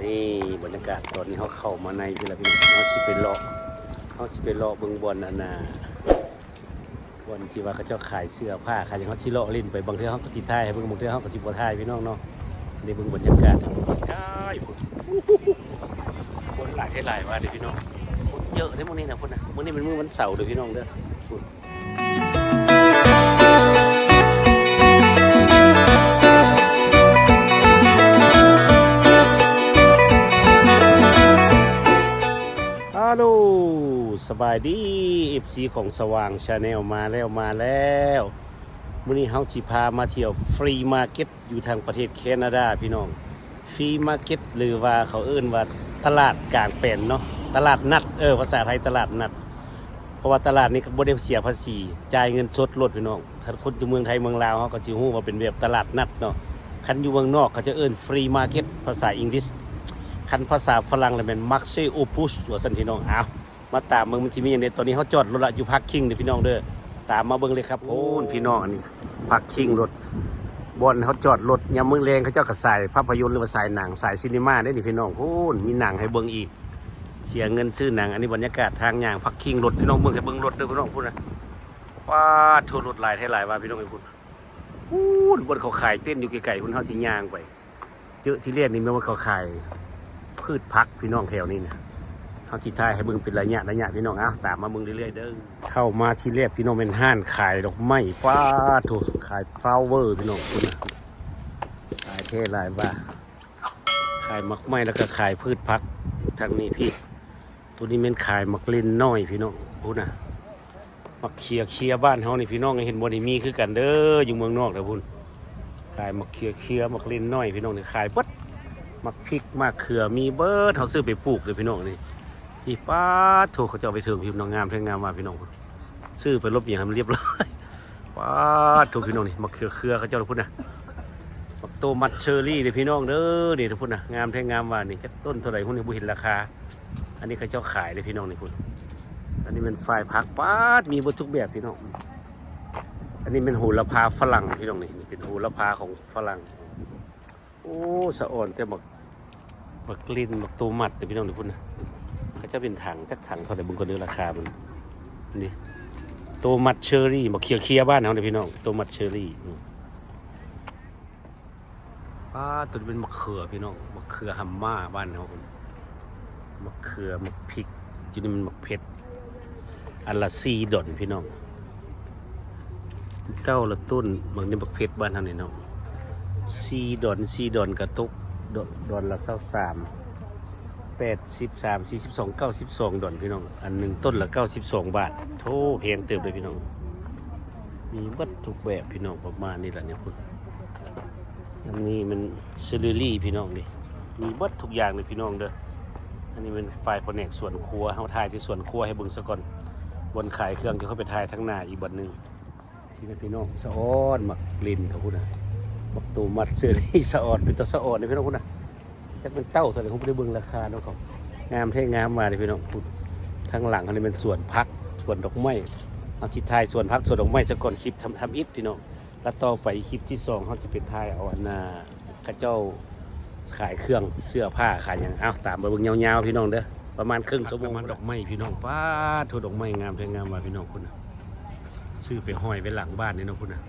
นี่บรรยากาศตอนนี้เขาเข้ามาในที่ละพี่น้องเขาสิไปเลาะเบิ่งบอลอันน่ะบอลที่ว่าเขาเจ้าขายเสื้อผ้าขายอย่างเขาสิเลาะเล่นไปบางเทื่อเขาก็สิถ่ายให้เบิ่งบางเทื่อเขาก็สิบ่ถ่ายพี่น้องเนาะนี่เบิ่งบรรยากาศใกล้พุ่นคนหลายหลายว่าเด้พี่น้องคนเยอะเด้มื้อนี้นะพุ่นน่ะมื้อนี้เป็นมื้อวันเสาร์เด้อพี่น้องเด้อฮัลโหลสบายดี FC ของสว่างชาแนลมาแล้วมื้อนี้เฮาสิพามาเที่ยวฟรีมาร์เก็ตอยู่ทางประเทศแคนาดาพี่น้องฟรีมาร์เก็ตหรือว่าเขาเอิ้นว่าตลาดกลางแปลงเนาะตลาดนัดภาษาไทยตลาดนัดเพราะว่าตลาดนี้บ่ได้เสียภาษีจ่ายเงินสดลดพี่น้องถ้าคนอยู่เมืองไทยเมืองลาวเฮาก็สิฮู้ว่าเป็นแบบตลาดนัดเนาะคันอยู่เมืองนอกเขาจะเอิ้นฟรีมาร์เก็ตภาษาอังกฤษคันภาษาฝรั่งเลยเป็นมักเซโอปุสว่าซั่นพี่น้องอ้าวมาตามเมืองมันสิมีอย่างเด็ดตอนนี้เขาจอดรถละอยู่พาร์คคิงเด้อพี่น้องเด้อตามมาเบิ่งเลยครับโอ้พี่น้องอันนี้พาร์คคิงรถบอนเขาจอดรถยามมื้อแลงเขาเจ้าก็ใส่ภาพยนตร์หรือว่าใส่หนังใส่ซินีมาได้นี่พี่น้องโอ้มีหนังให้เบิ่งอีกเสียเงินซื้อหนังอันนี้บรรยากาศทางย่างพาร์คคิงรถพี่น้องเบิ่งให้เบิ่งรถเด้อพี่น้องพูดนะว้าโทรรถหลายเท่าหลายว่าพี่น้องไอ้พุ่นพูดบนเขาขายเต้นอยู่ไกลๆพุ่นเฮาสิย่างไปเจอที่แรกนี่มันเขาขายพืชผักพี่น้องแถวนี้นะเขาจิถ่ายให้เบิ่งเป็นระยะพี่น้องตามมาเบิ่งเรื่อยๆเด้อเข้ามาที่แรกพี่น้องเป็นห้านขายดอกไม้ป้าถูกขายฟลาวเวอร์พี่น้องคุณนะขายเท่หลายว่าขายมักไม้แล้วก็ขายพืชผักทางนี้พี่ตัวนี้เป็นขายมักเล่นน้อยพี่น้องพูดนะมักเคียบ้านเขานี่พี่น้องเห็นบ่ได้มีคือกันเด้ออยู่เมืองนอกแต่พุ่นขายมักเคียมักเล่นน้อยพี่น้องนี่ขายปั๊ดมักพริกมักเขือมีเบิร์ดเขาซื้อไปปลูกเลยพี่น้องนี่พี่ป้าโถเขาจะเอาไปถึงพี่น้องงามเท่งามว่าพี่น้องซื้อไปลบอย่างให้มันเรียบร้อยป้าโถพี่น้องนี่มักเขือเขาเจ้าพูดนะมักโตมัดเชอร์รี่เลยพี่น้องเด้อนี่ทุกพูดนะงามเท่งามว่านี่จักต้นเท่าไหร่พวกนี้บุเห็นราคาอันนี้เขาเจ้าขายเลยพี่น้องนี่พูดอันนี้เป็นฝ่ายพักป้ามีหมดทุกแบบพี่น้องอันนี้เป็นโหระพาฝรั่งพี่น้องนี่เป็นโหระพาของฝรั่งโอ้สะอ่อนแต่มักลิ้นมักโตมัดเดี๋ยวพี่น้องเดี๋ยวพูดนะเขาจะเป็นถังจักถังเท่าไหร่บุญคนเดือราคามันนี่โตมัดเชอร์รี่มักเคียบ้านเขาเดี๋ยวพี่น้องโตมัดเชอร์รี่ตัวนี้เป็นมะเขือพี่น้องมะเขือฮัมม่าบ้านเขามะเขือมะพริกจีนี่มันมะเผ็ดอันละ$4พี่น้องเก้าละต้นบางนี่มะเผ็ดบ้านเขาเนี่ยน้อง$4กระตุกดอนละ23 83 42 92พี่น้องอันหนึ่งต้นละ92 บาทโธ่แพงเติบเลยพี่น้องมีวัตถุแบบพี่น้องประมาณนี้แหละเนี่ยพุ่นอันนี้มันเชอร์รี่พี่น้องดิมีวัตถุกอย่างเลยพี่น้องเด้ออันนี้เป็นฝ่ายแผนกส่วนครัวเขาถ่ายที่ส่วนครัวให้เบิ่งซะก่อนบนขายเครื่องจะเข้าไปถ่ายทั้งหน้าอีกบัดนึงที่พี่น้องสะออนมักลินเขาพูดนะมักตูมัดเชอร์รี่สะออนเป็นตัวสะออนเลยพี่น้องพูดนะจะเป็นเต้าใส่เขาไม่ได้เบิ่งราคาเนาะเขางามเท่งามมาเลยพี่น้องพูดทางหลังอันนี้เป็นส่วนพักส่วนดอกไม้เอาจิตไทยส่วนพักส่วนดอกไม้จะก่อนคลิปทำอิฐพี่น้องแล้วต่อไปคลิปที่2เขาจะเป็นไทยเอาอันน่ะกระเจ้าขายเครื่องเสื้อผ้าขายอย่างตามไปเบิ่งยาวๆพี่น้องเด้อประมาณครึ่งชั่วโมงดอกไม้พี่น้องป้าโทดอกไม้งามเท่งามมาพี่น้องคุณซื้อไปห้อยไว้หลังบ้านนี่น้องคุณนะ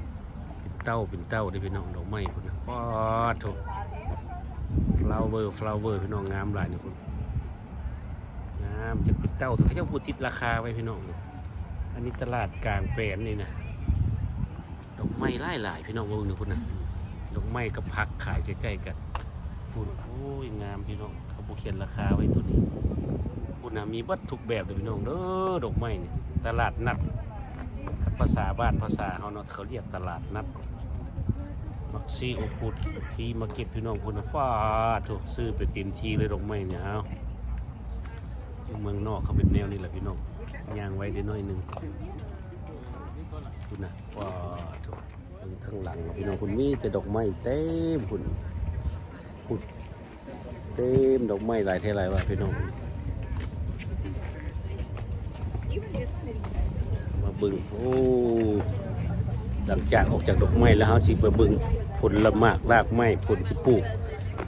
เป็นเต้าได้พี่น้องดอกไม้คุณนะป้าโทฟลาวเวอร์พี่น้องงามหลายนี่คุณงามจะเป็นเต้าเขาจะพูดติดราคาไว้พี่น้องอันนี้ตลาดกลางแปลนนี่นะดอกไม้หลายพี่น้องว่านี่คุณนะดอกไม้กับผักขายใกล้ๆกันคุณโอ้ยงามพี่น้องเขาเขียนราคาไว้ตัวนี้คุณนะมีวัตถุแบบเลยพี่น้องเด้อดอกไม้นี่ตลาดนัดภาษาบ้านภาษาเขาเนาะเขาเรียกตลาดนัดมักซีโอพุดฟรีมาร์เก็ตพี่น้องคุณนะป้าถูกซื้อไปเต็มทีเลยดอกไม้เนี่ยเอาเมืองนอกเขาเป็นแนวนี้แหละพี่น้องย่างไว้ได้น้อยนึงคุณนะป้าถูกทั้งหลังพี่น้องคุณมีแต่ดอกไม้เต็มคุณเต็มดอกไม้หลายเท่าไรวะพี่น้องมาบึงโอ้หลังจากออกจากดอกไม้แล้วเขาสิไปบึงผลละมากรากไม้ผลที่ปลูก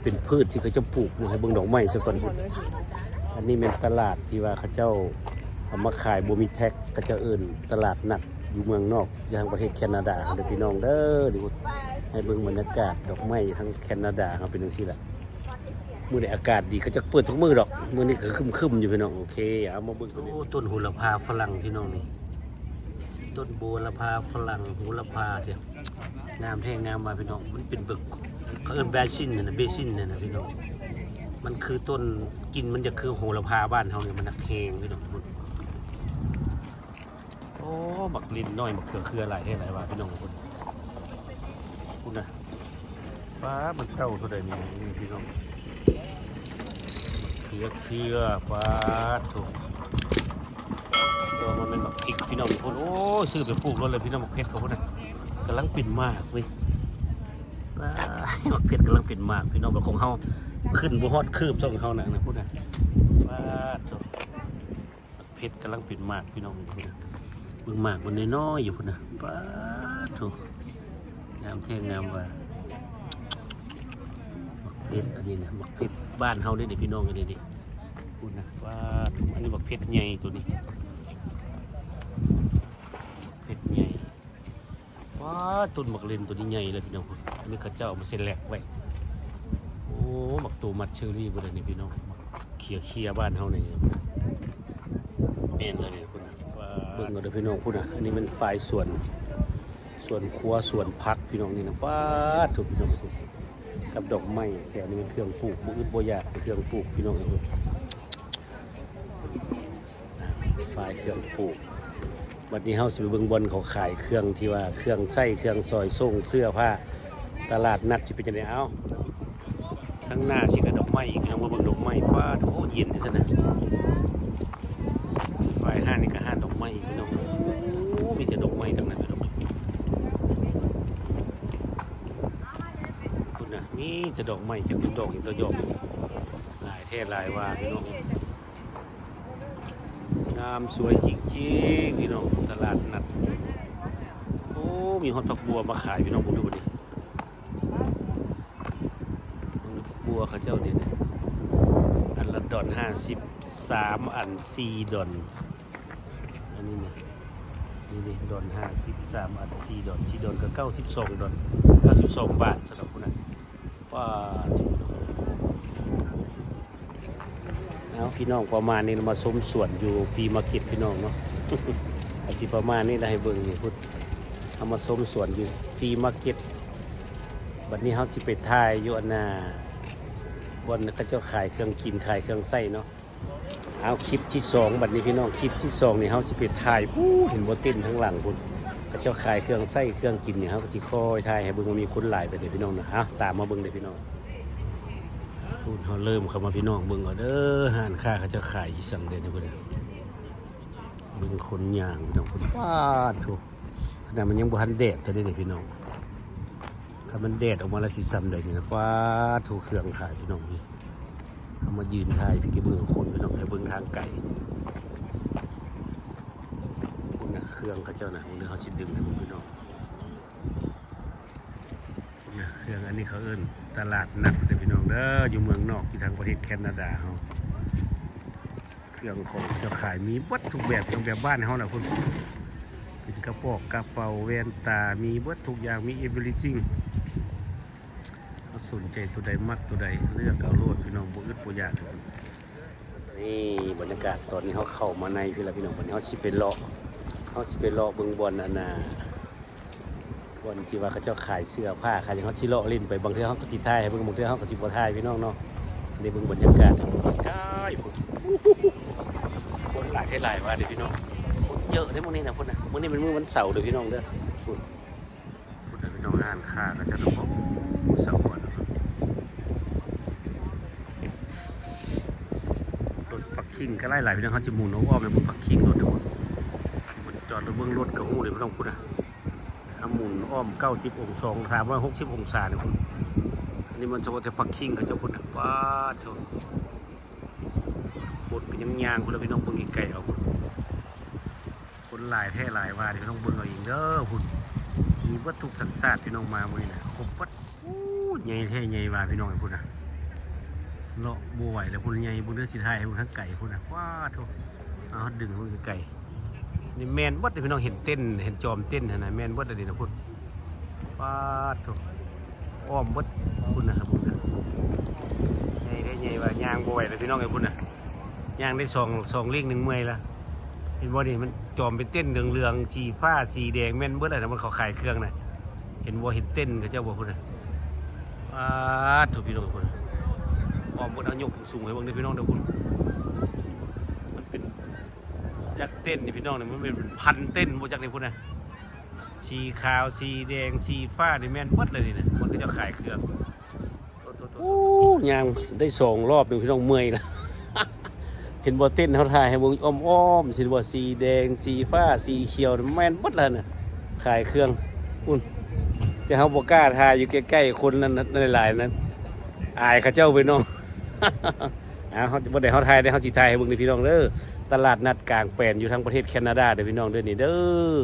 เป็นพืชที่เขาจะปลูกให้เบิ่งดอกไม้ซะก่อนพุ่นอันนี้เป็นตลาดที่ว่าเขาเจ้าเอามาขายบ่มีแท็กเขาเจ้าเอิ้นตลาดนัดอยู่เมืองนอกอย่างประเทศแคนาดาเด้อพี่น้องเด้อดูให้เบิ่งบรรยากาศดอกไม้ทั้งแคนาดาเขาเป็นจังซี่ล่ะมื้อนี้อากาศดีเขาจะเปิดทุกมื้อดอกมื้อนี้ก็ครึมๆอยู่พี่น้องโอเคเอามาเบิ่งโอ้ต้นโหระพาฝรั่งพี่น้องนี่ต้นโหระพาฝรั่งโหระพาเด้องามแท้งามมาพี่น้องมันเป็นบึกเขาเอิ้นเบซินน่ะนะเบซินน่ะนะพี่น้องมันคือต้นกินมันจะคือโหระพาบ้านเฮาเนี่ยมันนักแข็งพี่น้องโอ้บักลิ้นน้อยบักเขือคืออะไรแท้หลายว่าพี่น้องคุณนะฟ้ามันเต้าเท่าใดนี่พี่น้องเขือฟ้าถูกตัวมันเป็นบักพริกพี่น้องทุกคนโอ้ซื้อไปปลูกแล้วเลยพี่น้องบักเพชรเขาพุ่นน่ะกำลังปิ่นมากเว้ยบักเพชรกำลังปิ่นมากพี่น้องบักของเฮาขึ้นบ่ฮอดคืบช่องเฮาน่ะนะพุ่นน่ะฟ้าถูกบักเพชรกำลังปิ่นมากพี่น้องพุ่นน่ะเบิ่งมากมันน้อยๆอยู่พุ่นน่ะฟ้าถูกงามแท้งามว่าบักเพชรอันนี้นะบักเพชรบ้านเฮาเด้อพี่น้องอันนี้ดิพุ่นน่ะฟ้าถูกอันนี้บักเพชรใหญ่ตัวนี้เพชรใหญ่ว้าต้นหมักเลนตัวนี้ใหญ่เลยพี่น้องอันนี้เขาเจ้าเอามาเส้นแหลกไว้โอ้หมักตูมัดเชอรี่บ่ได้นี่พี่น้องเขียบ้านเฮานี่เป็นเลยเนี่ยพุ่นน่ะว่าเบิ่งเอาเด้อพี่น้องพุ่นน่ะอันนี้มันฝ่ายสวนครัวสวนผักพี่น้องนี่นะว้าถูกพี่น้องกับดอกไม้แถวนี้เป็นเครื่องปลูกบ่อึดบ่อยากเป็นเครื่องปลูกพี่น้องฝ่ายเครื่องปลูกวันนี้เฮาสิไปเบิ่งบอนเขาขายเครื่องที่ว่าเครื่องใส้เครื่องซอยส่งเสื้อผ้าตลาดนัดสิเป็นจังได๋เอ้าข้างหน้าสิก็ดอกไม้อีกเนาะมาเบิ่งดอกไม้ว้าโอ้เย็นจังซั่นน่ะฝ่ายห้างนี่ก็ห้างดอกไม้อีกพี่น้องโอ้มีแต่ดอกไม้ทั้งนั้นเลยดอกไม้คุณน่ะมีแต่ดอกไม้จักเป็นดอกอีกตัวหยอกหลายแท้หลายว่าพี่น้องงามสวยจริงๆพี่น้องตลาดนัดโอ้มีฮอตผักบัวมาขายพี่น้องผมดูดิผักบัวเขาเจ้าเนี่ยอันละดอน53อัน4ดอนอันนี้เนี่ยนี่ดอน53อัน4ดอน4ดอนก็92ดอน92บาทสำหรับคนนั้นว่าเอาพี่น้องประมาณนี้มาชมสวนอยู่ฟรีมาร์เก็ตพี่น้องเนาะ อาสิประมาณนี้เราให้เบิ่งนี่พุทธเอามาชมสวนอยู่ฟรีมาร์เก็ตบัดนี้เฮาสิไปถ่ายอยู่อันน่ะบนเขาเจ้าขายเครื่องกินขายเครื่องใส้เนาะเอาคลิปที่2บัดนี้พี่น้องคลิปที่2นี่เฮาสิไปถ่ายเห็นบ่เต้นทั้งหลังพุ่นเขาเจ้าขายเครื่องใส้เครื่องกินนี่เฮาก็สิคอยถ่ายให้เบิ่งว่ามีคนหลายไปเด้อพี่น้องนะตามมาเบิ่งเด้อพี่น้องพูดเขาเริ่มเข้ามาพี่น้องเบิ่งเอาเด้อห้านค้าเขาจะขายอีสังเดนนี่พุ่นเบิ่งคนย่างพี่น้องพุ่นว้าถูกขนาดมันยังบ่ทันแดดแต่ได้พี่น้องถ้ามันแดดออกมาแล้วสิซ้ำได้นี่นะว้าถูกเครื่องขายพี่น้องพี่เอามายืนถ่ายพี่เบิ่งคนพี่น้องให้เบิ่งทางไกลพุ่นน่ะเครื่องเขาเจ้าน่ะพุ่นเขาสิดึงทั้งพี่น้องเครื่องอันนี้เขาเอิ้นตลาดนัดเด้อพี่น้องเด้ออยู่เมืองนอกที่ทางประเทศแคนาดาเฮาเครื่องของจะขายมีวัตถุแบบของแบบบ้านเฮาน่ะพุ่นเป็นกระป๋องกระเป๋าแว่นตามีวัตถุอย่างมี everything สนใจตัวใดมักตัวใดเลือกเอาโลดพี่น้องบ่อึดบ่อยากนี่บรรยากาศตอนนี้เขาเข้ามาในพี่ละพี่น้องวันนี้เขาสิไปเลาะเบิ่งบอลอันน่ะบอลที่ว่าเขาเจ้าขายเสื้อผ้าขายอย่างเขาสิเลาะลิ้นไปบางเทื่อเขาก็สิถ่ายให้เบิ่งบางเทื่อเขาก็สิบ่ถ่ายพี่น้องเนาะได้เบิ่งบรรยากาศใกล้พุ่นคนหลายหลายว่าเด้พี่น้องคนเยอะเด้มื้อนี้นะพุ่นน่ะมื้อนี้เป็นมื้อวันเสาร์เด้อพี่น้องเด้อพุ่นพี่น้องห้านค้าก็จะต้องเสาร์ก่อนรถปักกิ่งก็หลายพี่น้องเขาจะหมุนอ้อมไปบนปักกิ่งรถเด้อมันจอดรถเบิ่งรถก็ฮู้เลยพี่น้องพุ่นน่ะหมุนอ้อม90องศาถามว่า60องศาเนี่ยคุณอันนี้มันจะว่าจะปักกิ่งกับเจ้าคุณนะว้าเถอะคนก็ยังยางคุณพี่น้องเบิ่งไก่เอาคนหลายแท้หลายว่าพี่น้องเบิ่งเอาเองเด้อคุณมีวัตถุสัญชาติพี่น้องมาเมื่อนี้นะครบวัดใหญ่แท้ใหญ่ว่าพี่น้องไอ้คุณนะ เลาะบัวไหวแล้วพุ่นใหญ่พุ่นเนื้อสีไทยพุ่นทั้งไก่พุ่นนะว้าโถเอาดึงพุ่นไก่นี่แมนวัดเลยพี่น้องเห็นเต้นเห็นจอมเต้นนะแมนวัดเลยนะพุ่นว้าโถอ้อมวัดพุ่นนะครับพุ่นนะใหญ่ได้ใหญ่ว่ายางบัวไหวเลยพี่น้องไอ้พุ่นนะยางได้สองเลี้ยงหนึ่งเมื่อยละเห็นบ่นี่มันจอมเป็นเต้นเหลืองสีฟ้าสีแดงแมนเบิดอะไรนะมันเขาขายเครื่องนะเห็นบ่เห็นเต้นกับเจ้าบัวพุ่นนะว้าโถพี่น้องไอ้พุ่นออมบนเอายกสูงให้เบิ่งเด้อพี่น้องเด้อคุณมันเป็นจักเต้นนี่พี่น้องเนี่ยมันเป็นพันเต้นบ่จักนี่พุ่นน่ะสีขาวสีแดงสีฟ้านี่แม่นหมดเลยนี่นะมันก็จะขายเครื่องโอ้ยางได้2รอบนึงพี่น้องเมื่อยละ เห็นบ่เต้นเฮาถ่ายให้เบิ่งอ้อมๆสิบ่สีแดงสีฟ้าสีเขียวแม่นหมดแล้วน่ะขายเครื่องพุ่นแต่เฮาบ่กล้าถ่ายอยู่ใกล้ๆคนนั้นหลายๆนั้นอายเขาเจ้าไปน้อง เขาบ่ได้เฮาไทยได้เฮาสิไทยให้เบิ่งนี่พี่น้องเด้อตลาดนัดกลางแปลนอยู่ทางประเทศแคนาดาเด้อพี่น้องเด้อนี่เด้อ